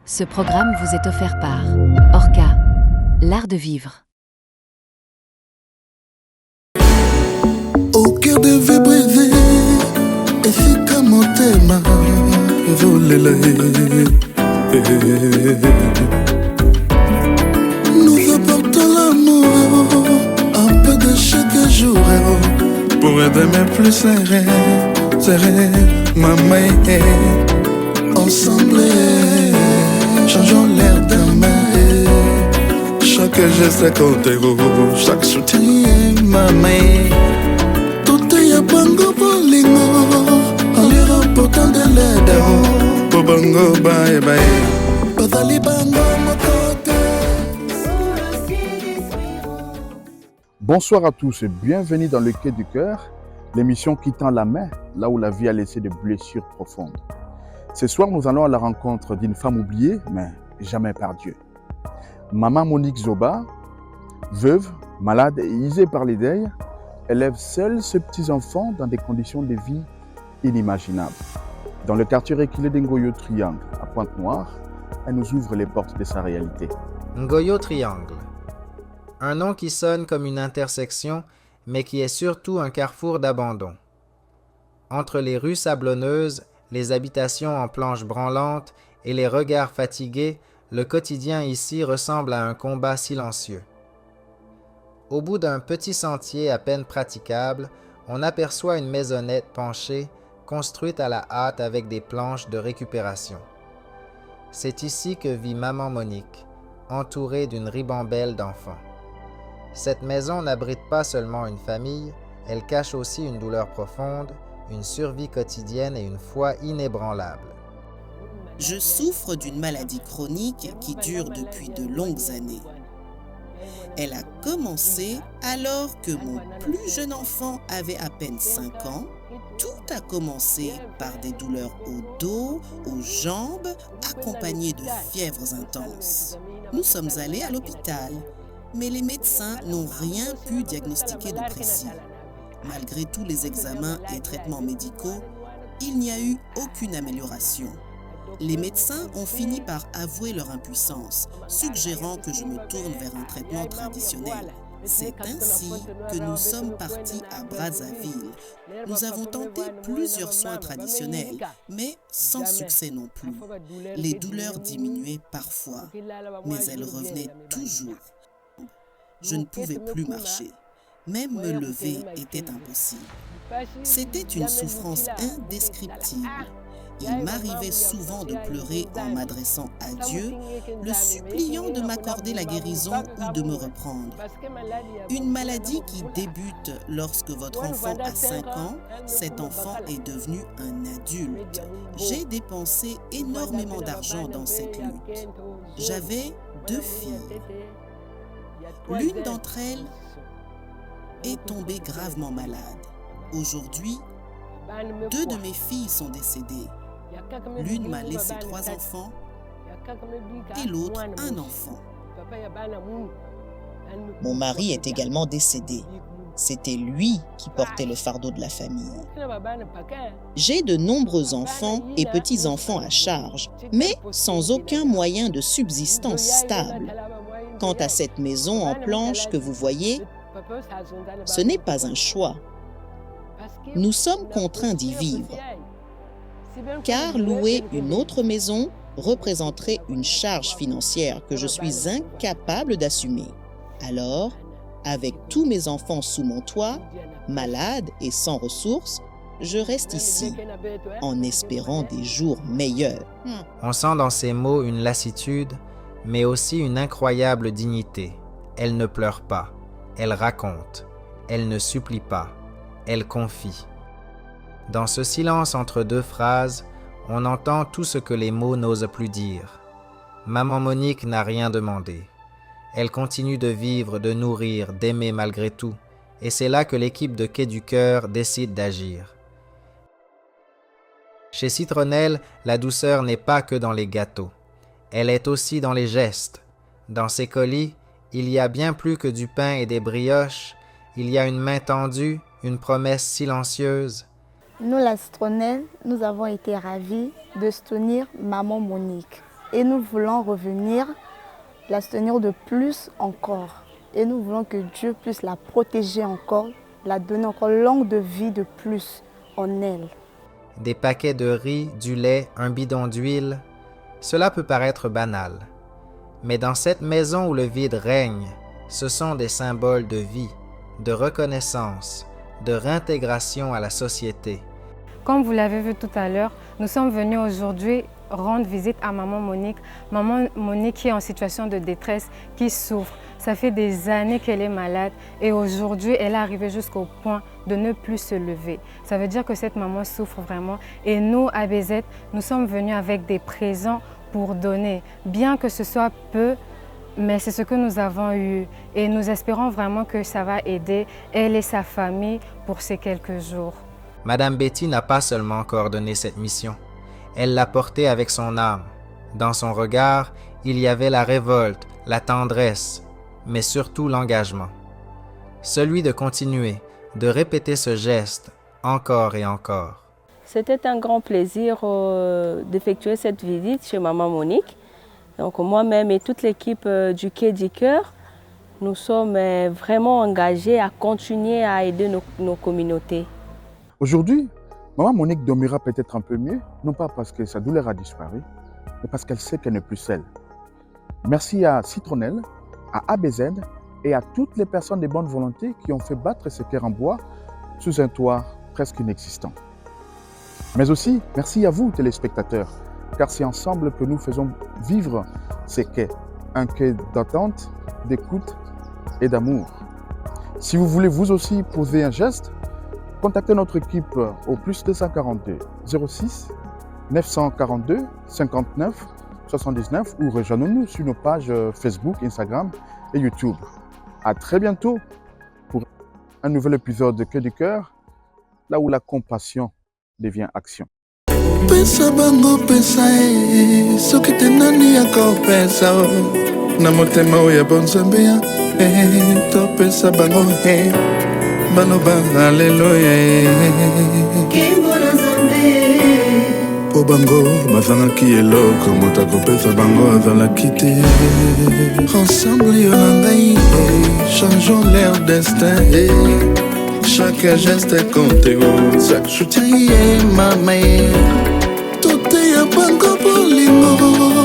Ce programme vous est offert par Orca, l'art de vivre. Au cœur de vibrer, et si comme mon thème, nous apportons l'amour, un peu de chaque jour, pour un demain plus serein, maman, ensemble, changeons l'air demain. Chaque geste compte, chaque soutien, maman. Tout est bango bolingo, en lui rapportant de l'aide. Bango bye bye, bazali bango mokote. Bonsoir à tous et bienvenue dans le Quai du Cœur, l'émission qui tend la main là où la vie a laissé des blessures profondes. Ce soir, nous allons à la rencontre d'une femme oubliée, mais jamais par Dieu. Maman Monique Zoba, veuve, malade et usée par les deuils, élève seule ses petits-enfants dans des conditions de vie inimaginables. Dans le quartier reculé d'Ngoyo Triangle, à Pointe-Noire, elle nous ouvre les portes de sa réalité. Ngoyo Triangle. Un nom qui sonne comme une intersection, mais qui est surtout un carrefour d'abandon. Entre les rues sablonneuses, les habitations en planches branlantes et les regards fatigués, le quotidien ici ressemble à un combat silencieux. Au bout d'un petit sentier à peine praticable, on aperçoit une maisonnette penchée, construite à la hâte avec des planches de récupération. C'est ici que vit maman Monique, entourée d'une ribambelle d'enfants. Cette maison n'abrite pas seulement une famille, elle cache aussi une douleur profonde, une survie quotidienne et une foi inébranlable. Je souffre d'une maladie chronique qui dure depuis de longues années. Elle a commencé alors que mon plus jeune enfant avait à peine 5 ans. Tout a commencé par des douleurs au dos, aux jambes, accompagnées de fièvres intenses. Nous sommes allés à l'hôpital, mais les médecins n'ont rien pu diagnostiquer de précis. Malgré tous les examens et traitements médicaux, il n'y a eu aucune amélioration. Les médecins ont fini par avouer leur impuissance, suggérant que je me tourne vers un traitement traditionnel. C'est ainsi que nous sommes partis à Brazzaville. Nous avons tenté plusieurs soins traditionnels, mais sans succès non plus. Les douleurs diminuaient parfois, mais elles revenaient toujours. Je ne pouvais plus marcher. Même me lever était impossible. C'était une souffrance indescriptible. Il m'arrivait souvent de pleurer en m'adressant à Dieu, le suppliant de m'accorder la guérison ou de me reprendre. Une maladie qui débute lorsque votre enfant a 5 ans, cet enfant est devenu un adulte. J'ai dépensé énormément d'argent dans cette lutte. J'avais 2 filles. L'une d'entre elles est tombée gravement malade. Aujourd'hui, 2 de mes filles sont décédées. L'une m'a laissé 3 enfants et l'autre un enfant. Mon mari est également décédé. C'était lui qui portait le fardeau de la famille. J'ai de nombreux enfants et petits-enfants à charge, mais sans aucun moyen de subsistance stable. Quant à cette maison en planches que vous voyez, ce n'est pas un choix. Nous sommes contraints d'y vivre, car louer une autre maison représenterait une charge financière que je suis incapable d'assumer. Alors, avec tous mes enfants sous mon toit, malades et sans ressources, je reste ici, en espérant des jours meilleurs. On sent dans ces mots une lassitude, mais aussi une incroyable dignité. Elle ne pleure pas, elle raconte, elle ne supplie pas, elle confie. Dans ce silence entre 2 phrases, on entend tout ce que les mots n'osent plus dire. Maman Monique n'a rien demandé. Elle continue de vivre, de nourrir, d'aimer malgré tout. Et c'est là que l'équipe de Quai du Cœur décide d'agir. Chez Citronnelle, la douceur n'est pas que dans les gâteaux. Elle est aussi dans les gestes. Dans ces colis, il y a bien plus que du pain et des brioches. Il y a une main tendue, une promesse silencieuse. Nous, la Citronnelle, nous avons été ravis de soutenir maman Monique. et nous voulons revenir, la soutenir de plus encore. Et nous voulons que Dieu puisse la protéger encore, la donner encore longue de vie de plus en elle. Des paquets de riz, du lait, un bidon d'huile, cela peut paraître banal. Mais dans cette maison où le vide règne, ce sont des symboles de vie, de reconnaissance, de réintégration à la société. Comme vous l'avez vu tout à l'heure, nous sommes venus aujourd'hui rendre visite à Maman Monique. Maman Monique qui est en situation de détresse, qui souffre. Ça fait des années qu'elle est malade et aujourd'hui, elle est arrivée jusqu'au point de ne plus se lever. Ça veut dire que cette maman souffre vraiment. Et nous, à ABZ, nous sommes venus avec des présents pour donner. Bien que ce soit peu, mais c'est ce que nous avons eu. Et nous espérons vraiment que ça va aider elle et sa famille pour ces quelques jours. Madame Betty n'a pas seulement coordonné cette mission. Elle l'a portée avec son âme. Dans son regard, il y avait la révolte, la tendresse, mais surtout l'engagement. Celui de continuer, de répéter ce geste encore et encore. C'était un grand plaisir d'effectuer cette visite chez Maman Monique. Donc moi-même et toute l'équipe du Quai du Cœur, nous sommes vraiment engagés à continuer à aider nos communautés. Aujourd'hui, Maman Monique dormira peut-être un peu mieux, non pas parce que sa douleur a disparu, mais parce qu'elle sait qu'elle n'est plus seule. Merci à Citronnelle, à ABZ et à toutes les personnes de bonne volonté qui ont fait battre ce cœur en bois sous un toit presque inexistant. Mais aussi, merci à vous, téléspectateurs, car c'est ensemble que nous faisons vivre ces quais, un quai d'attente, d'écoute et d'amour. Si vous voulez vous aussi poser un geste, contactez notre équipe au plus 242 06 942 59 79 ou rejoignez-nous sur nos pages Facebook, Instagram et YouTube. À très bientôt pour un nouvel épisode de Quai du Cœur, là où la compassion devient action. Pesa bango pesa soki te nani akopesa na motema oyo ya bonzambe to pesa bango baloba lelo po bango bazalaki eloko moto akopesa bango azalaki te. Ensemble yo na ngai changeons leur destin. Chaque geste compte, chaque soutien est ma main. Tout est à bango pour l'ingo.